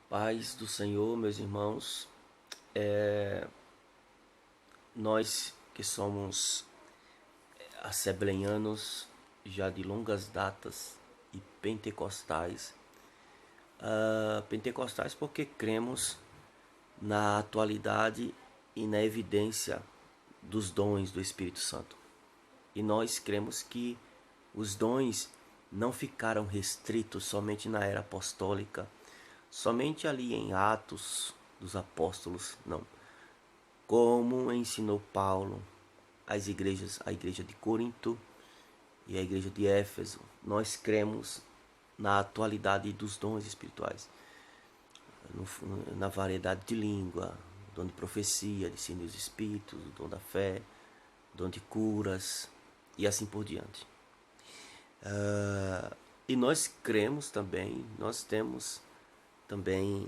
Paz do Senhor, meus irmãos. Nós que somos assembleianos já de longas datas e pentecostais. Pentecostais porque cremos na atualidade e na evidência dos dons do Espírito Santo. E nós cremos que os dons não ficaram restritos somente na era apostólica, somente ali em Atos dos Apóstolos, não. Como ensinou Paulo às igrejas, a igreja de Corinto e a igreja de Éfeso, nós cremos na atualidade dos dons espirituais, na variedade de língua, dom de profecia, discernir os espíritos, o dom da fé, dom de curas e assim por diante. E nós cremos também, nós temos também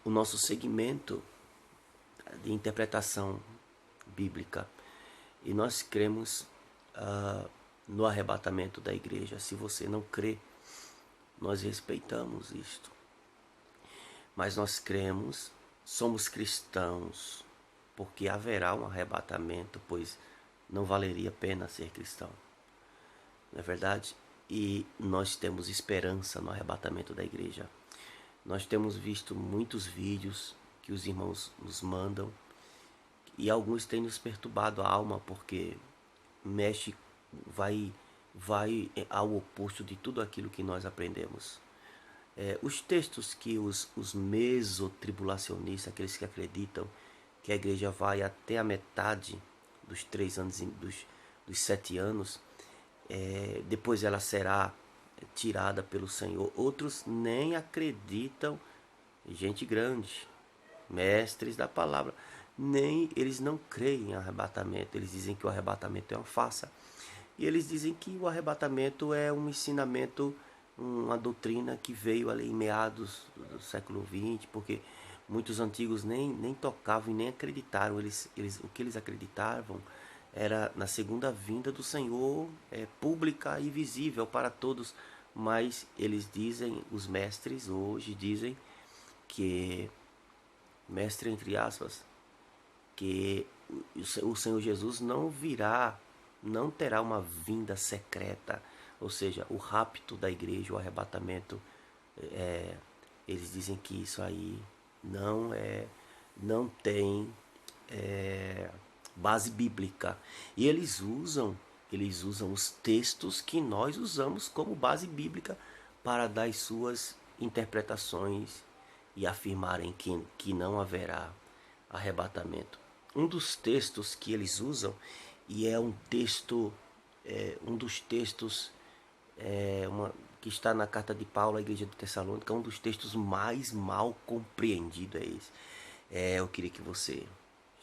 o nosso segmento de interpretação bíblica. E nós cremos no arrebatamento da igreja. Se você não crê, nós respeitamos isto. Mas nós cremos, somos cristãos, porque haverá um arrebatamento, pois não valeria a pena ser cristão. Não é verdade? E nós temos esperança no arrebatamento da igreja. Nós temos visto muitos vídeos que os irmãos nos mandam e alguns têm nos perturbado a alma porque mexe, vai ao oposto de tudo aquilo que nós aprendemos. Os textos que os mesotribulacionistas, aqueles que acreditam que a igreja vai até a metade dos 3 anos, dos 7 anos, depois ela será tirada pelo Senhor. Outros nem acreditam, gente grande, mestres da palavra, nem eles não creem em arrebatamento. Eles dizem que o arrebatamento é uma farsa. E eles dizem que o arrebatamento é um ensinamento, uma doutrina que veio ali em meados do século XX, porque muitos antigos nem tocavam e nem acreditaram. O que eles acreditavam era na segunda vinda do Senhor, pública e visível para todos. Mas eles dizem, os mestres hoje dizem que, mestre entre aspas, que o Senhor Jesus não virá, não terá uma vinda secreta, ou seja, o rapto da igreja, o arrebatamento. Eles dizem que isso aí não tem base bíblica. E eles usam os textos que nós usamos como base bíblica para dar as suas interpretações e afirmarem que não haverá arrebatamento. Um dos textos que eles usam, e é um texto, um dos textos que está na carta de Paulo à igreja de Tessalônica, um dos textos mais mal compreendidos é esse. Eu queria que você,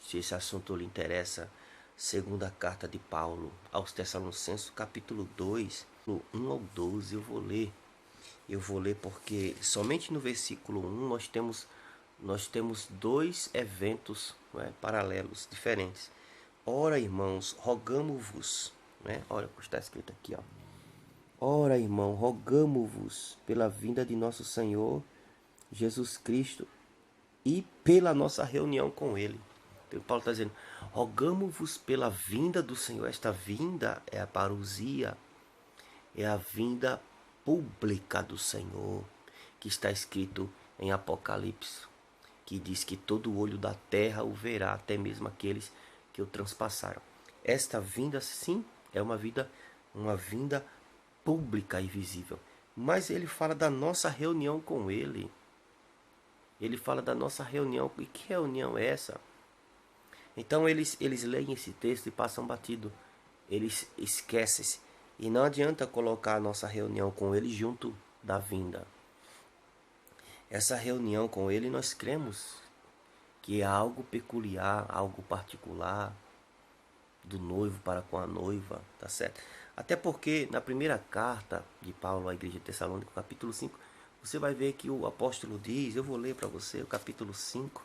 se esse assunto lhe interessa, segunda carta de Paulo aos Tessalonicenses, capítulo 2, no 1 ao 12, eu vou ler porque somente no versículo 1 nós temos dois eventos, paralelos, diferentes. Ora, irmãos, rogamo-vos, olha o que está escrito aqui, ó. Ora, irmão, rogamo-vos pela vinda de nosso Senhor Jesus Cristo e pela nossa reunião com Ele. Então, Paulo está dizendo, rogamo-vos pela vinda do Senhor. Esta vinda é a parousia, é a vinda pública do Senhor, que está escrito em Apocalipse, que diz que todo olho da terra o verá, até mesmo aqueles que o transpassaram. Esta vinda, sim, é uma vinda pública e visível. Mas ele fala da nossa reunião com ele. Ele fala da nossa reunião. E que reunião é essa? Então eles leem esse texto e passam batido. Eles esquecem-se. E não adianta colocar a nossa reunião com ele junto da vinda. Essa reunião com ele nós cremos que é algo peculiar, algo particular do noivo para com a noiva, tá certo? Até porque na primeira carta de Paulo à igreja de Tessalônica, capítulo 5, você vai ver que o apóstolo diz, eu vou ler para você o capítulo 5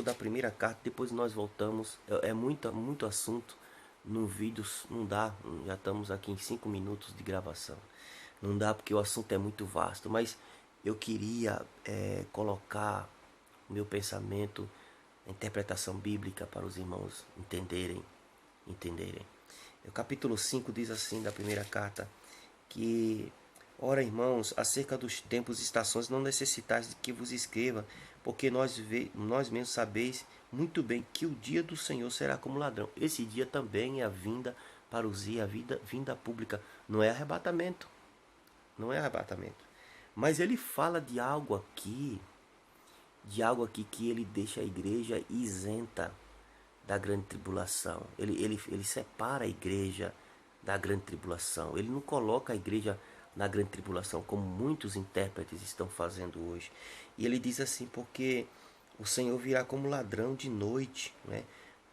da primeira carta, depois nós voltamos, muito assunto, num vídeo não dá, já estamos aqui em 5 minutos de gravação. Não dá porque o assunto é muito vasto, mas eu queria colocar o meu pensamento, a interpretação bíblica para os irmãos entenderem. O capítulo 5 diz assim da primeira carta, que, ora irmãos, acerca dos tempos e estações não necessitais de que vos escreva, porque nós mesmos sabeis muito bem que o dia do Senhor será como ladrão. Esse dia também é a vinda, parousia, a vinda pública, não é arrebatamento. Não é arrebatamento. Mas ele fala de algo aqui que ele deixa a igreja isenta da grande tribulação. Ele separa a igreja da grande tribulação. Ele não coloca a igreja na grande tribulação, como muitos intérpretes estão fazendo hoje. E ele diz assim, porque o Senhor virá como ladrão de noite, né?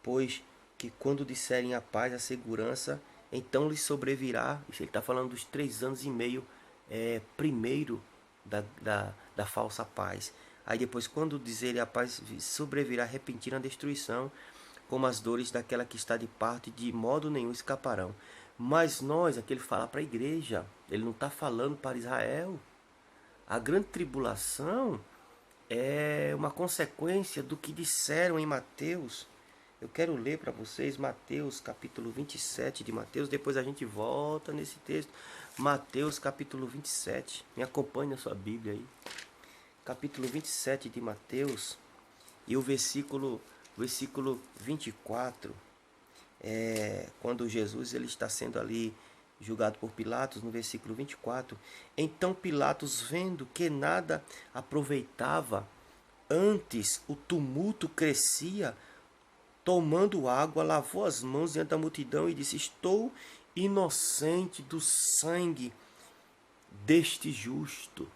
Pois que quando disserem a paz, a segurança, então lhes sobrevirá. Ele está falando dos 3 anos e meio primeiro da falsa paz. Aí depois, quando dizerem a paz, sobrevirá repentina destruição, como as dores daquela que está de parto, e de modo nenhum escaparão. Mas nós, aqui ele fala para a igreja, ele não está falando para Israel. A grande tribulação é uma consequência do que disseram em Mateus. Eu quero ler para vocês Mateus capítulo 27 de Mateus, depois a gente volta nesse texto. Mateus capítulo 27, me acompanhe na sua Bíblia aí. Capítulo 27 de Mateus e o versículo 24, quando Jesus ele está sendo ali julgado por Pilatos, no versículo 24. Então Pilatos, vendo que nada aproveitava, antes o tumulto crescia, tomando água, lavou as mãos diante da multidão e disse: estou inocente do sangue deste justo.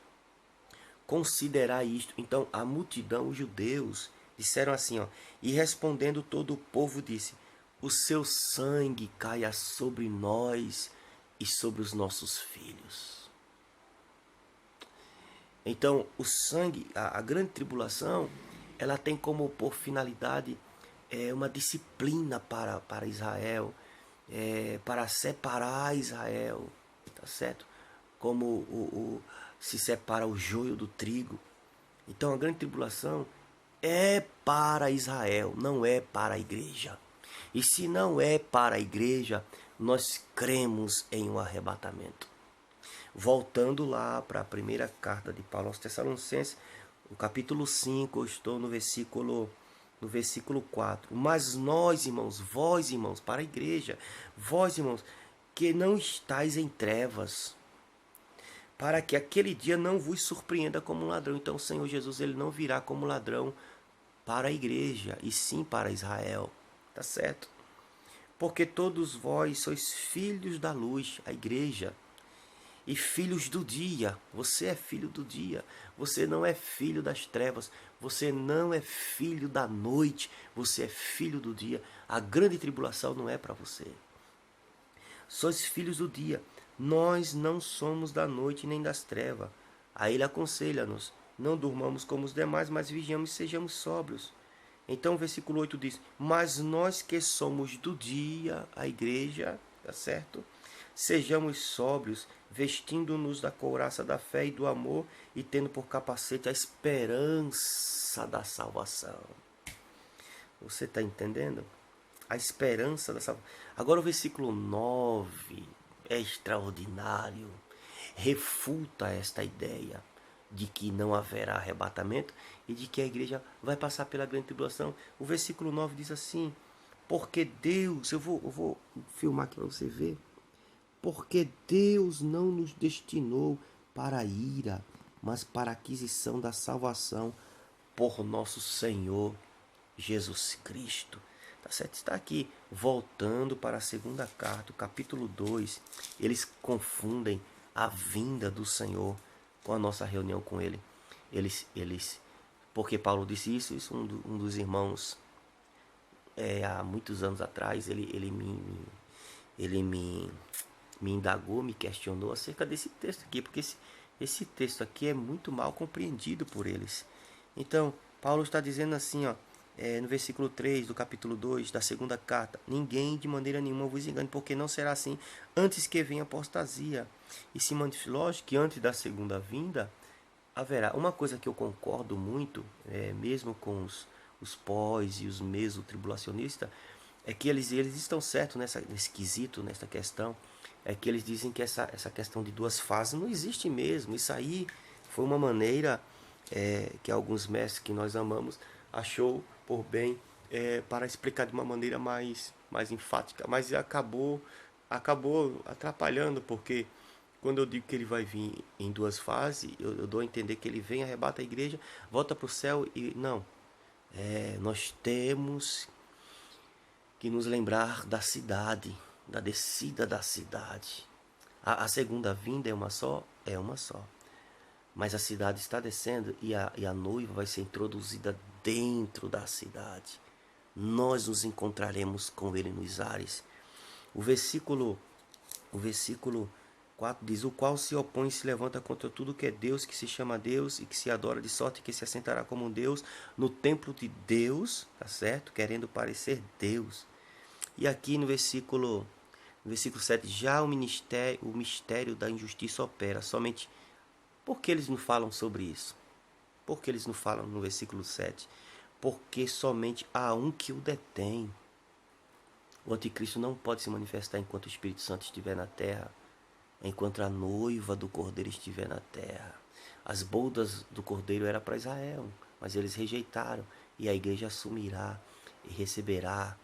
Considerai isto. Então a multidão, os judeus, disseram assim, e respondendo todo o povo disse: o seu sangue caia sobre nós e sobre os nossos filhos. Então o sangue, a grande tribulação, ela tem como por finalidade uma disciplina para Israel, para separar Israel, tá certo? Como se separa o joio do trigo. Então a grande tribulação é para Israel, não é para a igreja. E se não é para a igreja, nós cremos em um arrebatamento. Voltando lá para a primeira carta de Paulo aos Tessalonicenses, o capítulo 5, eu estou no versículo 4. Mas nós, irmãos, vós, irmãos, para a igreja, vós, irmãos, que não estáis em trevas, para que aquele dia não vos surpreenda como um ladrão. Então o Senhor Jesus ele não virá como ladrão para a igreja, e sim para Israel. Tá certo? Porque todos vós sois filhos da luz, a igreja, e filhos do dia. Você é filho do dia. Você não é filho das trevas. Você não é filho da noite. Você é filho do dia. A grande tribulação não é para você. Sois filhos do dia. Nós não somos da noite nem das trevas. Aí ele aconselha-nos: não durmamos como os demais, mas vigiamos e sejamos sóbrios. Então o versículo 8 diz: mas nós que somos do dia, a igreja, tá certo? Sejamos sóbrios, vestindo-nos da couraça da fé e do amor, e tendo por capacete a esperança da salvação. Você está entendendo? A esperança da salvação. Agora o versículo 9 é extraordinário. Refuta esta ideia de que não haverá arrebatamento e de que a igreja vai passar pela grande tribulação. O versículo 9 diz assim: porque Deus, eu vou filmar aqui para você ver. Porque Deus não nos destinou para a ira, mas para a aquisição da salvação por nosso Senhor Jesus Cristo. Tá certo? Está aqui, voltando para a segunda carta, o capítulo 2, eles confundem a vinda do Senhor com a nossa reunião com Ele. Porque Paulo disse isso um dos irmãos, há muitos anos atrás, ele me indagou, me questionou acerca desse texto aqui, porque esse texto aqui é muito mal compreendido por eles. Então, Paulo está dizendo assim, no versículo 3 do capítulo 2 da segunda carta: ninguém de maneira nenhuma vos engane, porque não será assim antes que venha apostasia. E se manifeste, lógico que antes da segunda vinda haverá. Uma coisa que eu concordo muito, mesmo com os pós e os meso-tribulacionistas, é que eles estão certos nesse quesito, nessa questão. É que eles dizem que essa questão de duas fases não existe mesmo. Isso aí foi uma maneira que alguns mestres que nós amamos achou por bem para explicar de uma maneira mais enfática, mas acabou atrapalhando, porque quando eu digo que ele vai vir em duas fases, eu dou a entender que ele vem, arrebata a igreja, volta para o céu e não. Nós temos que nos lembrar da cidade, da descida da cidade. A segunda vinda é uma só? É uma só. Mas a cidade está descendo e a noiva vai ser introduzida dentro da cidade. Nós nos encontraremos com ele nos ares. O versículo 4 diz: o qual se opõe e se levanta contra tudo que é Deus, que se chama Deus e que se adora, de sorte que se assentará como um Deus no templo de Deus, tá certo? Querendo parecer Deus. E aqui no versículo 7, já o mistério da injustiça opera. Somente, por que eles não falam sobre isso? Por que eles não falam no versículo 7? Porque somente há um que o detém. O anticristo não pode se manifestar enquanto o Espírito Santo estiver na terra, enquanto a noiva do Cordeiro estiver na terra. As bodas do Cordeiro eram para Israel, mas eles rejeitaram, e a igreja assumirá e receberá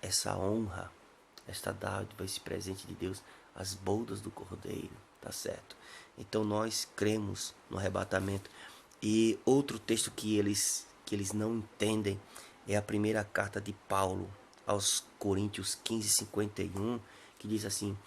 essa honra, esta dádiva, esse presente de Deus, as bodas do Cordeiro, tá certo? Então nós cremos no arrebatamento. E outro texto que eles não entendem é a primeira carta de Paulo aos Coríntios 15:51, que diz assim: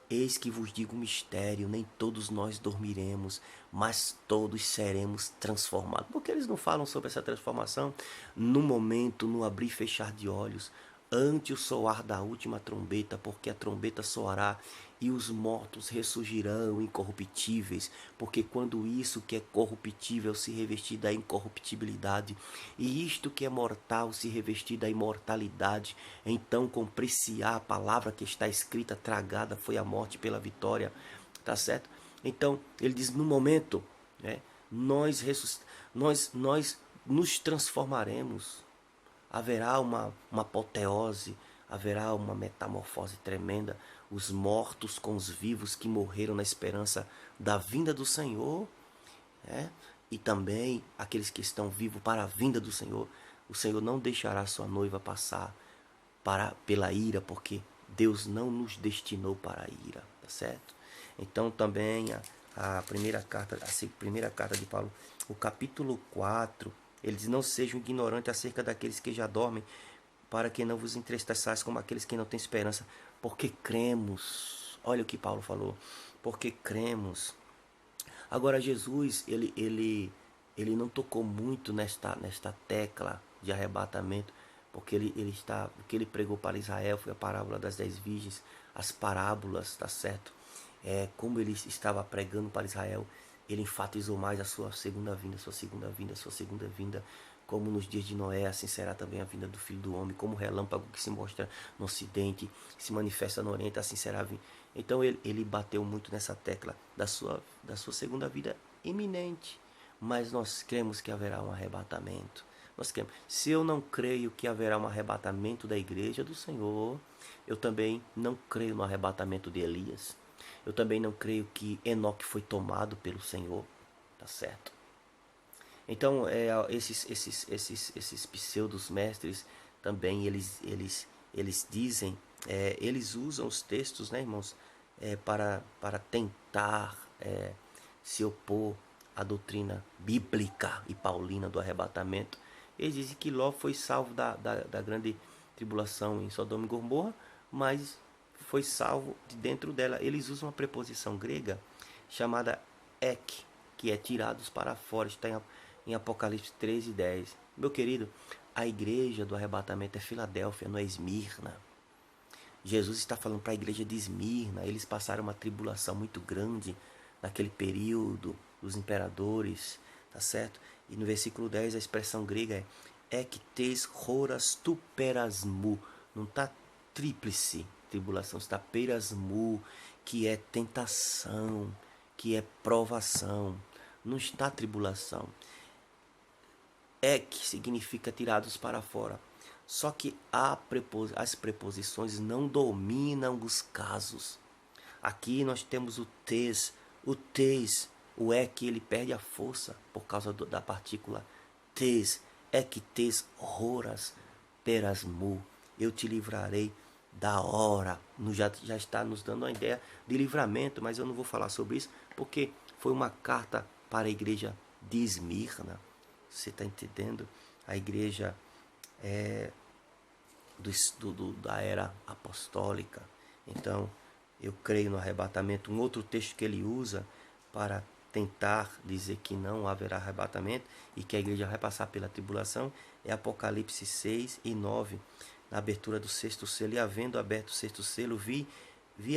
eis que vos digo um mistério, nem todos nós dormiremos, mas todos seremos transformados. Por que eles não falam sobre essa transformação no momento, no abrir e fechar de olhos, ante o soar da última trombeta? Porque a trombeta soará e os mortos ressurgirão incorruptíveis, porque quando isso que é corruptível se revestir da incorruptibilidade, e isto que é mortal se revestir da imortalidade, então cumprir-se-á a palavra que está escrita: tragada foi a morte pela vitória, tá certo? Então ele diz: no momento, né, nós nos transformaremos. Haverá uma apoteose, haverá uma metamorfose tremenda. Os mortos com os vivos que morreram na esperança da vinda do Senhor, e também aqueles que estão vivos para a vinda do Senhor. O Senhor não deixará sua noiva passar pela ira, porque Deus não nos destinou para a ira, tá certo? Então também a primeira carta de Paulo, o capítulo 4, ele diz: não sejam ignorantes acerca daqueles que já dormem, para que não vos entristeçais como aqueles que não têm esperança, porque cremos. Olha o que Paulo falou: porque cremos. Agora Jesus, ele não tocou muito nesta tecla de arrebatamento, porque o que ele pregou para Israel foi a parábola das 10 virgens, as parábolas, tá certo? Como ele estava pregando para Israel, ele enfatizou mais a sua segunda vinda, sua segunda vinda, sua segunda vinda. Como nos dias de Noé, assim será também a vinda do Filho do Homem. Como o relâmpago que se mostra no ocidente, se manifesta no oriente, assim será a vinda. Então ele bateu muito nessa tecla da sua segunda vida iminente. Mas nós cremos que haverá um arrebatamento. Nós cremos. Se eu não creio que haverá um arrebatamento da igreja do Senhor, eu também não creio no arrebatamento de Elias. Eu também não creio que Enoque foi tomado pelo Senhor. Tá certo? Então, esses pseudos mestres também, eles dizem, eles usam os textos, né, irmãos, para tentar se opor à doutrina bíblica e paulina do arrebatamento. Eles dizem que Ló foi salvo da grande tribulação em Sodoma e Gomorra, mas foi salvo de dentro dela. Eles usam uma preposição grega chamada ek, que é tirados para fora, está em Apocalipse 13:10. Meu querido, a igreja do arrebatamento é Filadélfia, não é Esmirna. Jesus está falando para a igreja de Esmirna. Eles passaram uma tribulação muito grande naquele período, os imperadores, tá certo? E no versículo 10 a expressão grega é ectes horas tu perasmu. Não está tríplice tribulação, está perasmu, que é tentação, que é provação. Não está tribulação. Que significa tirados para fora. Só que as preposições não dominam os casos. Aqui nós temos o tes, o que ele perde a força por causa da partícula tes, que tes horas perasmu, eu te livrarei da hora. Já está nos dando uma ideia de livramento, mas eu não vou falar sobre isso, porque foi uma carta para a igreja de Esmirna. Você está entendendo? A igreja da era apostólica. Então, eu creio no arrebatamento. Um outro texto que ele usa para tentar dizer que não haverá arrebatamento e que a igreja vai passar pela tribulação é Apocalipse 6 e 9. Na abertura do sexto selo, e havendo aberto o sexto selo, vi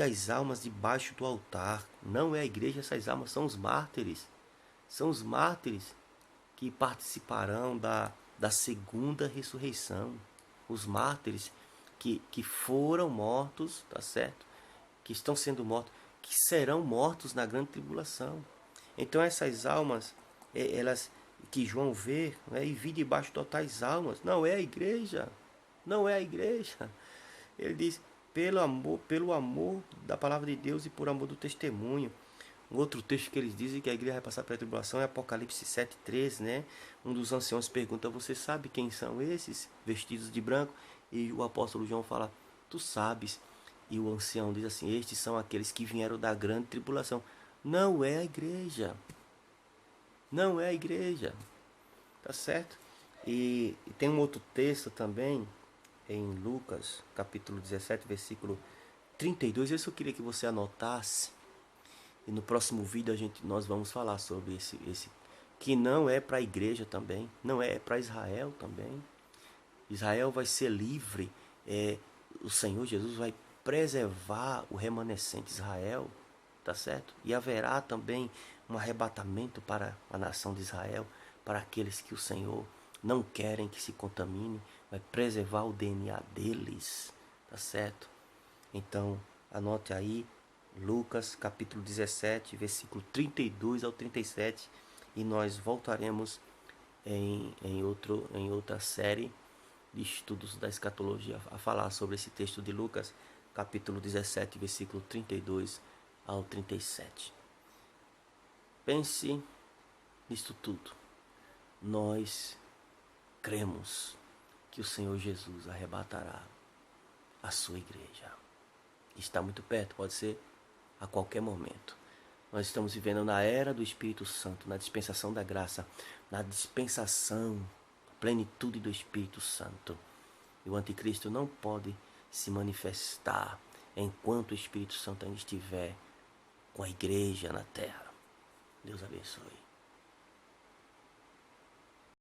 as almas debaixo do altar. Não é a igreja, essas almas são os mártires. São os mártires que participarão da segunda ressurreição. Os mártires que foram mortos, tá certo? Que estão sendo mortos, que serão mortos na grande tribulação. Então essas almas, elas que João vê, né, e vi debaixo de tais almas, não é a igreja, não é a igreja. Ele diz, pelo amor da palavra de Deus e por amor do testemunho. Um outro texto que eles dizem que a igreja vai passar pela tribulação é Apocalipse 7,3, né? Um dos anciãos pergunta, você sabe quem são esses vestidos de branco? E o apóstolo João fala, tu sabes. E o ancião diz assim, estes são aqueles que vieram da grande tribulação. Não é a igreja. Não é a igreja. Tá certo? E tem um outro texto também, em Lucas, capítulo 17, versículo 32. Isso eu queria que você anotasse. E no próximo vídeo nós vamos falar sobre esse que não é para a igreja também, não é para Israel também. Israel vai ser livre, o Senhor Jesus vai preservar o remanescente Israel, tá certo? E haverá também um arrebatamento para a nação de Israel, para aqueles que o Senhor não querem que se contamine, vai preservar o DNA deles, tá certo? Então, anote aí, Lucas capítulo 17, versículo 32 ao 37, e nós voltaremos em outra série de estudos da escatologia a falar sobre esse texto de Lucas, capítulo 17, versículo 32 ao 37. Pense nisto tudo. Nós cremos que o Senhor Jesus arrebatará a sua igreja. Está muito perto, pode ser a qualquer momento. Nós estamos vivendo na era do Espírito Santo, na dispensação da graça, na dispensação, plenitude do Espírito Santo. E o anticristo não pode se manifestar enquanto o Espírito Santo ainda estiver com a igreja na terra. Deus abençoe.